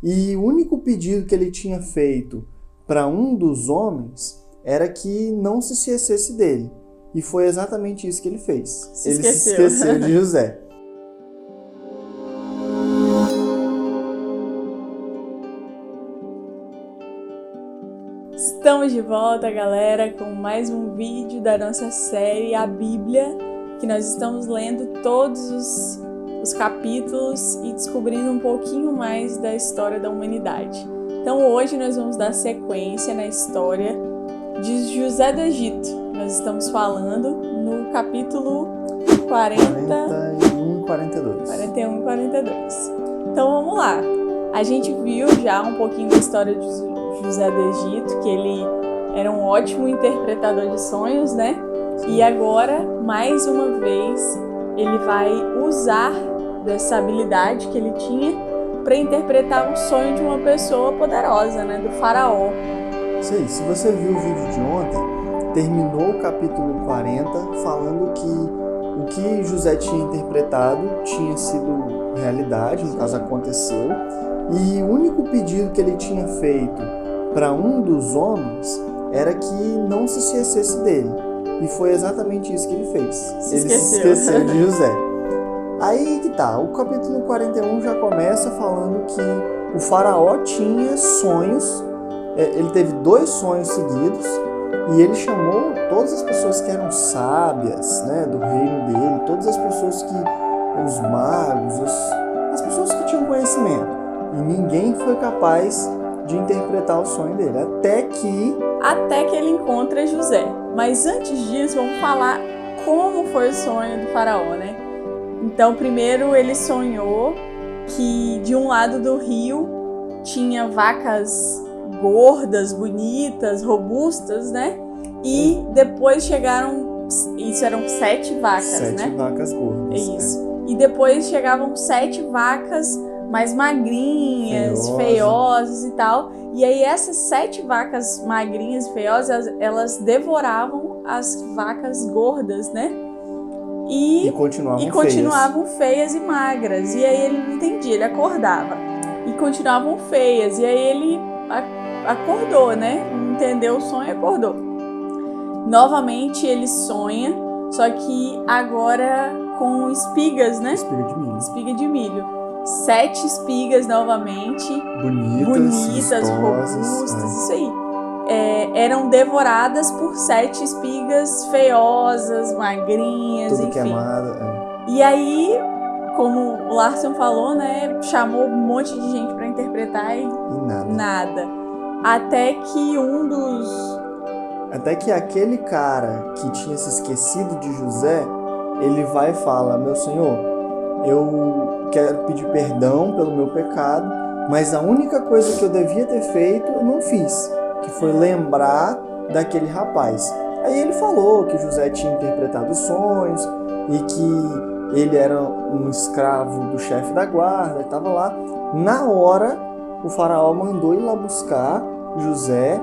E o único pedido que ele tinha feito para um dos homens era que não se esquecesse dele. E foi exatamente isso que ele fez. Ele se esqueceu de José. Estamos de volta, galera, com mais um vídeo da nossa série A Bíblia, que nós estamos lendo todos os capítulos e descobrindo um pouquinho mais da história da humanidade. Então hoje nós vamos dar sequência na história de José do Egito. Nós estamos falando no capítulo 41 e 42. 41 e 42. Então vamos lá. A gente viu já um pouquinho da história de José do Egito, que ele era um ótimo interpretador de sonhos, né? E agora, mais uma vez, ele vai usar dessa habilidade que ele tinha para interpretar um sonho de uma pessoa poderosa, né? Do faraó. Isso aí, se você viu o vídeo de ontem, terminou o capítulo 40 falando que o que José tinha interpretado tinha sido realidade, no caso aconteceu, e o único pedido que ele tinha feito para um dos homens era que não se esquecesse dele. E foi exatamente isso que ele fez. Ele se esqueceu de José. Aí que tá, o capítulo 41 já começa falando que o faraó tinha sonhos, ele teve 2 sonhos seguidos, e ele chamou todas as pessoas que eram sábias, né, do reino dele, todas as pessoas os magos, as pessoas que tinham conhecimento, e ninguém foi capaz de interpretar o sonho dele, até que ele encontra José. Mas antes disso, vamos falar como foi o sonho do faraó, né? Então, primeiro ele sonhou que de um lado do rio tinha vacas gordas, bonitas, robustas, né? E depois chegaram, isso eram 7 vacas, 7 né? 7 vacas gordas. Isso. E depois chegavam 7 vacas mais magrinhas, feiosas e tal. E aí essas 7 vacas magrinhas e feiosas, elas devoravam as vacas gordas, né? E continuavam feias e magras. E aí ele não entendia, ele acordava. E continuavam feias. E aí ele acordou, né? Entendeu o sonho e acordou. Novamente ele sonha, só que agora com espigas, né? Espiga de milho. 7 espigas novamente. Bonitas, robustas, isso aí. Eram devoradas por 7 espigas feiosas, magrinhas, tudo enfim. Queimada, E aí, como o Larson falou, né, chamou um monte de gente para interpretar e nada. Até que aquele cara que tinha se esquecido de José, ele vai e fala: meu senhor, eu quero pedir perdão pelo meu pecado, mas a única coisa que eu devia ter feito eu não fiz, que foi lembrar daquele rapaz. Aí ele falou que José tinha interpretado os sonhos e que ele era um escravo do chefe da guarda, estava lá. Na hora, o faraó mandou ir lá buscar José,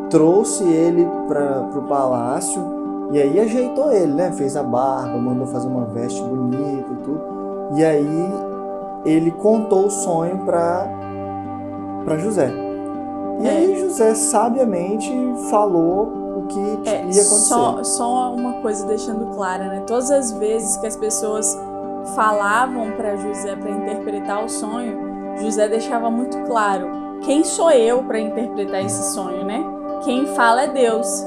trouxe ele para o palácio e aí ajeitou ele, né? Fez a barba, mandou fazer uma veste bonita e tudo. E aí ele contou o sonho para José. E aí José sabiamente falou o que ia acontecer. Só uma coisa deixando clara, né? Todas as vezes que as pessoas falavam para José para interpretar o sonho, José deixava muito claro: quem sou eu para interpretar esse sonho, né? Quem fala é Deus.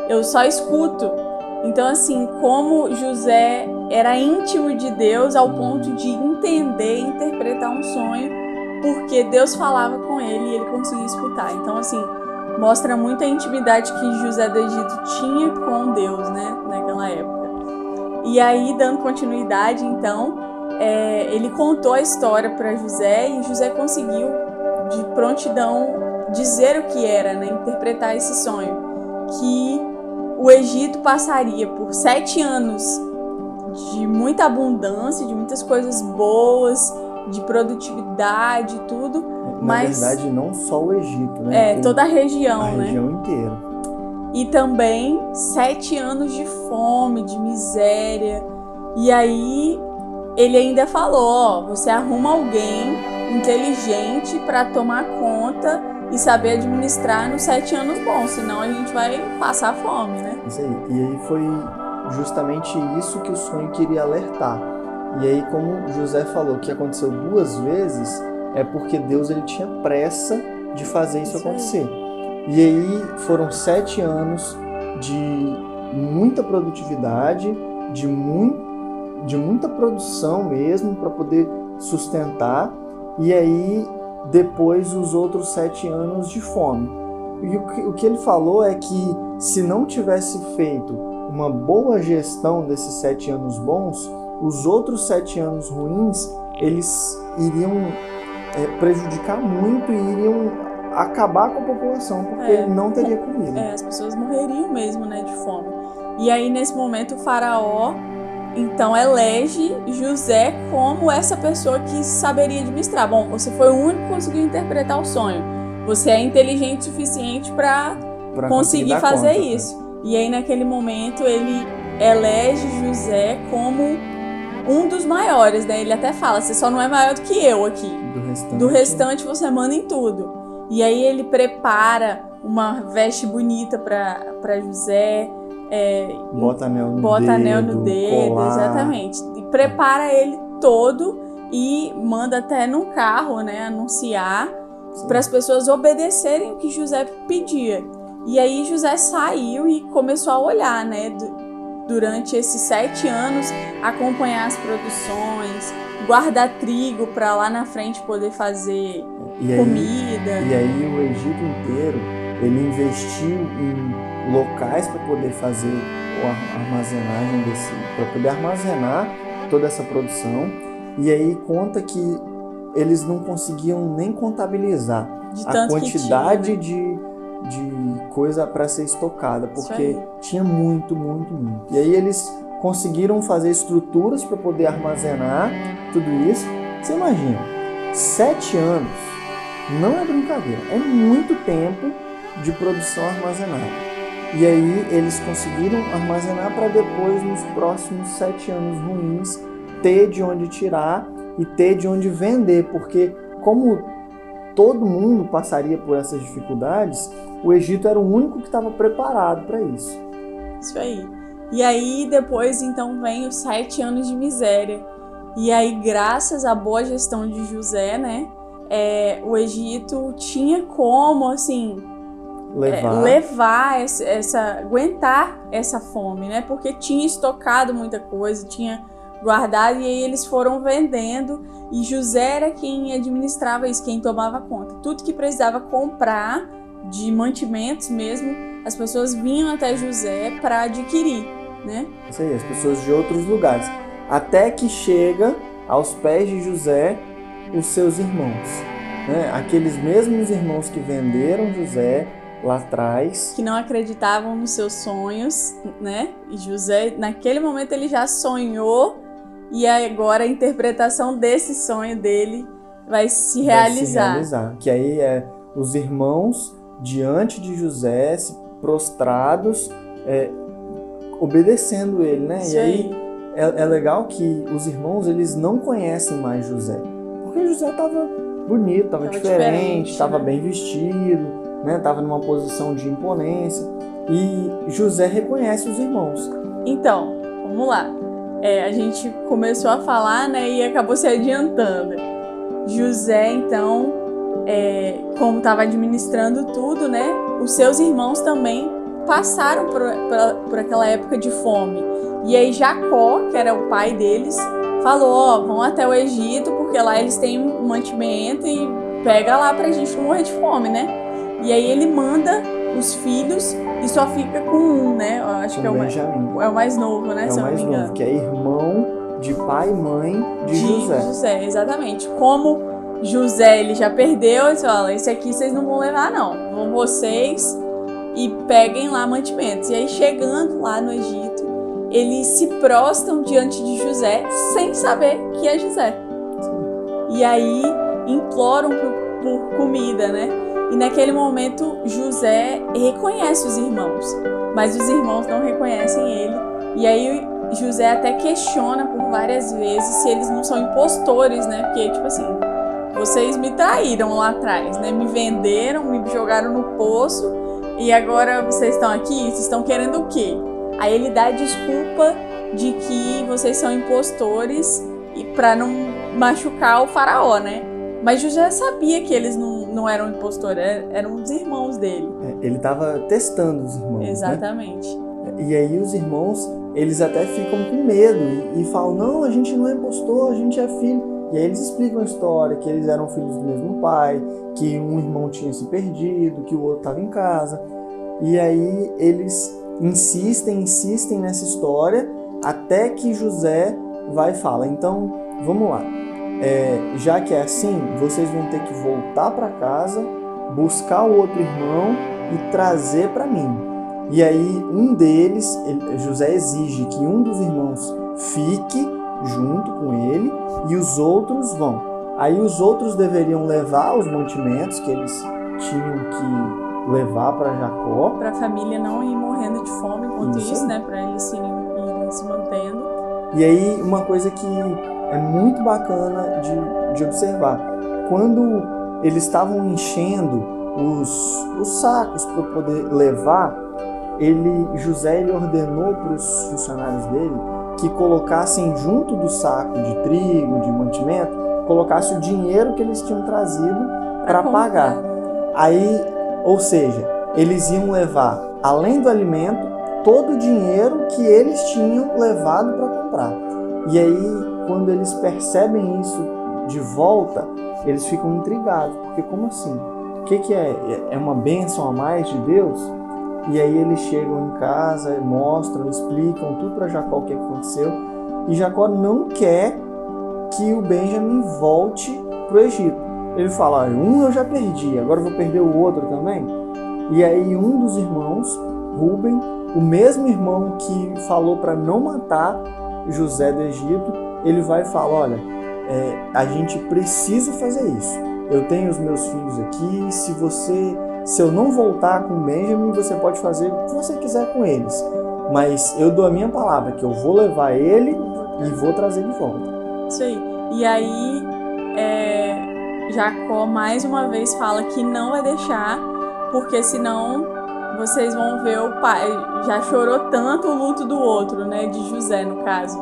Eu só escuto. Então, assim, como José era íntimo de Deus ao ponto de entender e interpretar um sonho, porque Deus falava com ele e ele conseguia escutar. Então, assim, mostra muito a intimidade que José do Egito tinha com Deus, né, naquela época. E aí, dando continuidade, então, ele contou a história para José e José conseguiu, de prontidão, dizer o que era, né, interpretar esse sonho. Que o Egito passaria por 7 anos de muita abundância, de muitas coisas boas, de produtividade e tudo. Na verdade, não só o Egito, né? Toda a região, né? A região inteira. E também 7 anos de fome, de miséria. E aí ele ainda falou: você arruma alguém inteligente para tomar conta e saber administrar nos 7 anos bons, senão a gente vai passar fome, né? Isso aí. E aí foi justamente isso que o sonho queria alertar. E aí, como José falou que aconteceu 2 vezes, é porque Deus ele tinha pressa de fazer isso acontecer. E aí foram 7 anos de muita produtividade, de muita produção mesmo para poder sustentar. E aí depois os outros 7 anos de fome. E o que ele falou é que se não tivesse feito uma boa gestão desses 7 anos bons, os outros 7 anos ruins, eles iriam prejudicar muito e iriam acabar com a população, porque não teria comida. As pessoas morreriam mesmo, né, de fome. E aí, nesse momento, o faraó, então, elege José como essa pessoa que saberia administrar. Bom, você foi o único que conseguiu interpretar o sonho. Você é inteligente o suficiente para conseguir fazer isso. E aí, naquele momento, ele elege José como um dos maiores, né? Ele até fala, você só não é maior do que eu aqui. Do restante você manda em tudo. E aí ele prepara uma veste bonita para José, bota anel no dedo, colar. Exatamente. E prepara ele todo e manda até num carro, né, anunciar para as pessoas obedecerem o que José pedia. E aí José saiu e começou a olhar, né, durante esses 7 anos, acompanhar as produções, guardar trigo para lá na frente poder fazer comida. E aí o Egito inteiro, ele investiu em locais para poder fazer a armazenagem para poder armazenar toda essa produção. E aí conta que eles não conseguiam nem contabilizar a quantidade de coisa para ser estocada, porque tinha muito. E aí eles conseguiram fazer estruturas para poder armazenar tudo isso. Você imagina, 7 anos não é brincadeira, é muito tempo de produção armazenada. E aí eles conseguiram armazenar para depois, nos próximos 7 anos ruins, ter de onde tirar e ter de onde vender, porque como todo mundo passaria por essas dificuldades, o Egito era o único que estava preparado para isso. Isso aí. E aí depois então vem os 7 anos de miséria. E aí, graças à boa gestão de José, né, o Egito tinha como, assim, aguentar essa fome, né, porque tinha estocado muita coisa, tinha guardado, e aí eles foram vendendo, e José era quem administrava isso, quem tomava conta. Tudo que precisava comprar de mantimentos mesmo, as pessoas vinham até José para adquirir, né? Isso aí, as pessoas de outros lugares. Até que chega aos pés de José os seus irmãos, né? Aqueles mesmos irmãos que venderam José lá atrás. Que não acreditavam nos seus sonhos, né? E José, naquele momento, ele já sonhou, e agora a interpretação desse sonho dele vai se realizar. Que aí os irmãos diante de José, prostrados, obedecendo ele, né? Isso e aí é legal que os irmãos, eles não conhecem mais José, porque José estava bonito, estava diferente, estava bem vestido, né? Estava numa posição de imponência, e José reconhece os irmãos. Então, vamos lá. A gente começou a falar, né, e acabou se adiantando. José, então, como estava administrando tudo, né, os seus irmãos também passaram por aquela época de fome. E aí Jacó, que era o pai deles, falou, vão até o Egito, porque lá eles têm um mantimento e pega lá pra gente não morrer de fome, né? E aí ele manda os filhos e só fica com um, né? Eu acho que é o mais novo, né? Se eu não me engano. Que é irmão de pai e mãe de José. José, exatamente. Como José, ele já perdeu, ele fala, esse aqui vocês não vão levar não, vão vocês e peguem lá mantimentos. E aí chegando lá no Egito, eles se prostram diante de José sem saber que é José. E aí imploram por comida, né? E naquele momento José reconhece os irmãos, mas os irmãos não reconhecem ele. E aí José até questiona por várias vezes se eles não são impostores, né? Porque, tipo assim, vocês me traíram lá atrás, né? Me venderam, me jogaram no poço e agora vocês estão aqui, vocês estão querendo o quê? Aí ele dá a desculpa de que vocês são impostores e para não machucar o faraó, né? Mas José sabia que eles não eram impostores, eram os irmãos dele. Ele estava testando os irmãos. Exatamente. Né? E aí os irmãos, eles até ficam com medo e falam, não, a gente não é impostor, a gente é filho. E aí eles explicam a história, que eles eram filhos do mesmo pai, que um irmão tinha se perdido, que o outro estava em casa. E aí eles insistem nessa história, até que José vai e fala, então, vamos lá. Já que é assim, vocês vão ter que voltar para casa, buscar o outro irmão e trazer para mim. E aí um deles, José exige que um dos irmãos fique junto com ele e os outros vão. Aí os outros deveriam levar os mantimentos que eles tinham que levar para Jacó. Para a família não ir morrendo de fome enquanto isso, né? Para eles irem se mantendo. E aí uma coisa que é muito bacana de observar. Quando eles estavam enchendo os sacos para poder levar, José ordenou para os funcionários dele que colocassem junto do saco de trigo, de mantimento, colocasse o dinheiro que eles tinham trazido para pagar. Aí, ou seja, eles iam levar, além do alimento, todo o dinheiro que eles tinham levado para comprar. E aí, quando eles percebem isso de volta, eles ficam intrigados, porque como assim? O que é? É uma bênção a mais de Deus? E aí eles chegam em casa, mostram, explicam tudo para Jacó o que aconteceu. E Jacó não quer que o Benjamim volte para o Egito. Ele fala, um eu já perdi, agora eu vou perder o outro também. E aí um dos irmãos, Rúben, o mesmo irmão que falou para não matar José do Egito, ele vai e fala, olha, a gente precisa fazer isso. Eu tenho os meus filhos aqui, se eu não voltar com o Benjamim, você pode fazer o que você quiser com eles. Mas eu dou a minha palavra, que eu vou levar ele e vou trazer de volta. Isso aí. E aí, Jacó mais uma vez fala que não vai deixar, porque senão vocês vão ver o pai. Já chorou tanto o luto do outro, né? De José, no caso.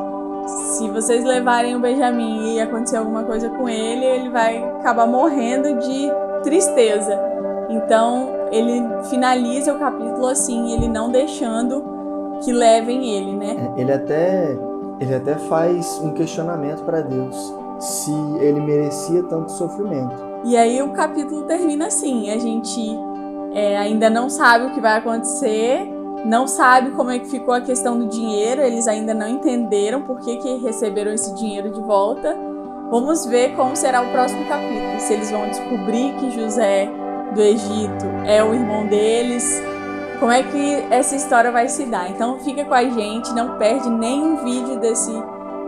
Se vocês levarem o Benjamim e acontecer alguma coisa com ele, ele vai acabar morrendo de tristeza. Então, ele finaliza o capítulo assim, ele não deixando que levem ele, né? Ele até faz um questionamento para Deus, se ele merecia tanto sofrimento. E aí o capítulo termina assim, a gente ainda não sabe o que vai acontecer, não sabe como é que ficou a questão do dinheiro, eles ainda não entenderam por que receberam esse dinheiro de volta. Vamos ver como será o próximo capítulo, se eles vão descobrir que José do Egito é o irmão deles, como é que essa história vai se dar. Então fica com a gente, não perde nenhum vídeo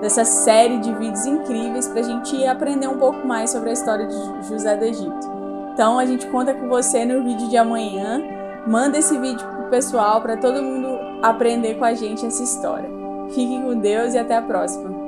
dessa série de vídeos incríveis pra gente aprender um pouco mais sobre a história de José do Egito. Então a gente conta com você no vídeo de amanhã, manda esse vídeo pro pessoal para todo mundo aprender com a gente essa história. Fiquem com Deus e até a próxima.